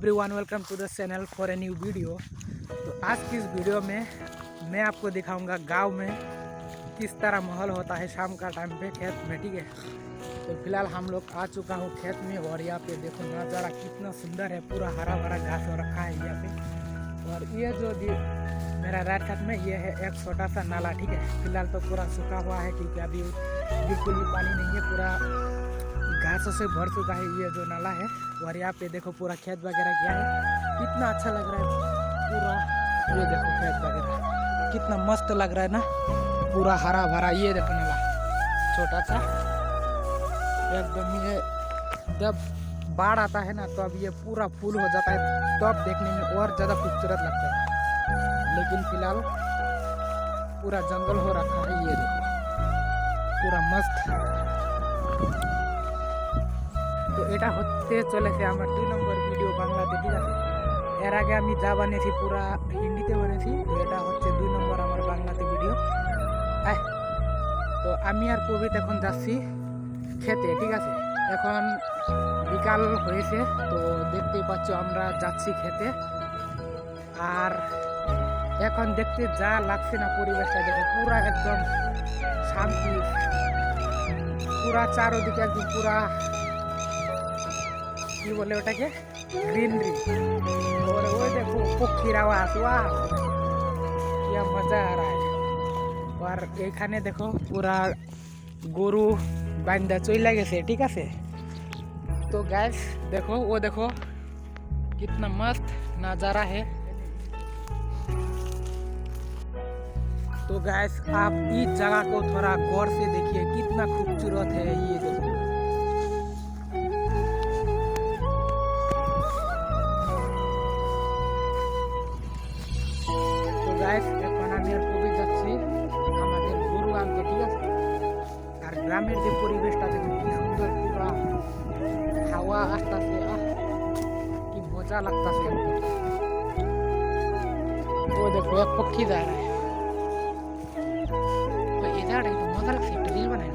Everyone welcome to the channel for a new video. तो आज की इस वीडियो में मैं आपको दिखाऊंगा गांव में किस तरह माहौल होता है शाम का टाइम पे खेत में। ठीक है, तो फिलहाल हम लोग आ चुका हूँ खेत में और यहाँ पे देखो नज़ारा कितना सुंदर है, पूरा हरा भरा घास हो रखा है यहाँ पे। और ये जो मेरा राइट साइड में ये है एक छोटा सा नाला। ठीक है, फिलहाल तो पूरा सूखा हुआ है क्योंकि अभी बिल्कुल भी पानी नहीं है, पूरा घासों से भर चुका है ये जो नाला है। और यहाँ पे देखो पूरा खेत वगैरह क्या है, कितना अच्छा लग रहा है पूरा। ये देखो खेत वगैरह कितना मस्त लग रहा है ना, पूरा हरा भरा। ये देखो नाला छोटा सा एकदम, ये जब बाढ़ आता है ना तो अब ये पूरा फुल हो जाता है, तो अब देखने में और ज़्यादा खूबसूरत लगता है। लेकिन फिलहाल पूरा जंगल हो रखा है, ये देखो पूरा मस्त। तो এটা হচ্ছে চলেছে আমার 2 নম্বর ভিডিও বাংলাতে। ঠিক আছে, এর আগে আমি যা বানিয়েছি পুরা হিন্দিতে বানিয়েছি, তো এটা হচ্ছে 2 নম্বর আমার বাংলাতে ভিডিও। তো আমি আর প্রবীত এখন যাচ্ছি খেতে। ঠিক আছে, এখন বিকাল হয়েছে, তো দেখতেই পাচ্ছ আমরা যাচ্ছি খেতে। আর এখন দেখতে যা লাগছে না পরিবেশটা দেখো, পুরা একদম শান্তি, পুরা চারদিকে একদম পুরা কি বলে ওটাকে গ্রিনারি। और वो देखो पक्षीर आवाज, वाह क्या मजा आ रहा है। और এখানে দেখো পুরা গরু বান্ধা চলে গেছে। ঠিক আছে, तो गैस देखो वो देखो कितना मस्त नज़ारा है। तो गैस आप इस जगह को थोड़ा गौर से देखिए, कितना खूबसूरत है ये देखो। এখন আমি আর কবি যাচ্ছি আমাদের গরু আনতে। ঠিক আছে, আর গ্রামের যে পরিবেশটা দেখুন কি সুন্দর, পুরা হাওয়া আসতেছে, কি মজা লাগতেছে একদম। वो देखो एक पक्षी जा रहा है, तो ये जा रहा है, तो मजा लगता है, रील बनाए।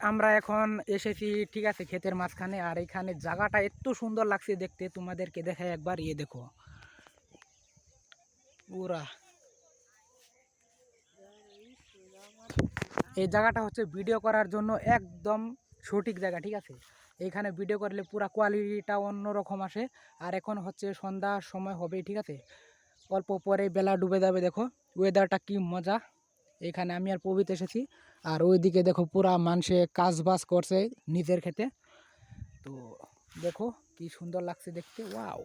আমরা এখন এসেছি ঠিক আছে ক্ষেতের মাঝখানে, আর এখানে জায়গাটা এত সুন্দর লাগছে দেখতে, তোমাদেরকে দেখাই একবার। ये देखो পুরা এই জায়গাটা হচ্ছে ভিডিও করার জন্য একদম সঠিক জায়গা। ঠিক আছে, এইখানে ভিডিও করলে পুরা কোয়ালিটিটা অন্যরকম আসে। আর এখন হচ্ছে সন্ধ্যার সময় হবে। ঠিক আছে, অল্প পরে বেলা ডুবে যাবে। দেখো ওয়েদারটা কি মজা। এখানে আমি আর পবিত এসেছি, আর ওইদিকে দেখো পুরা মানুষে কাজ বাজ করছে নিজের খেতে। তো দেখো কি সুন্দর লাগছে দেখতে, ওয়াও।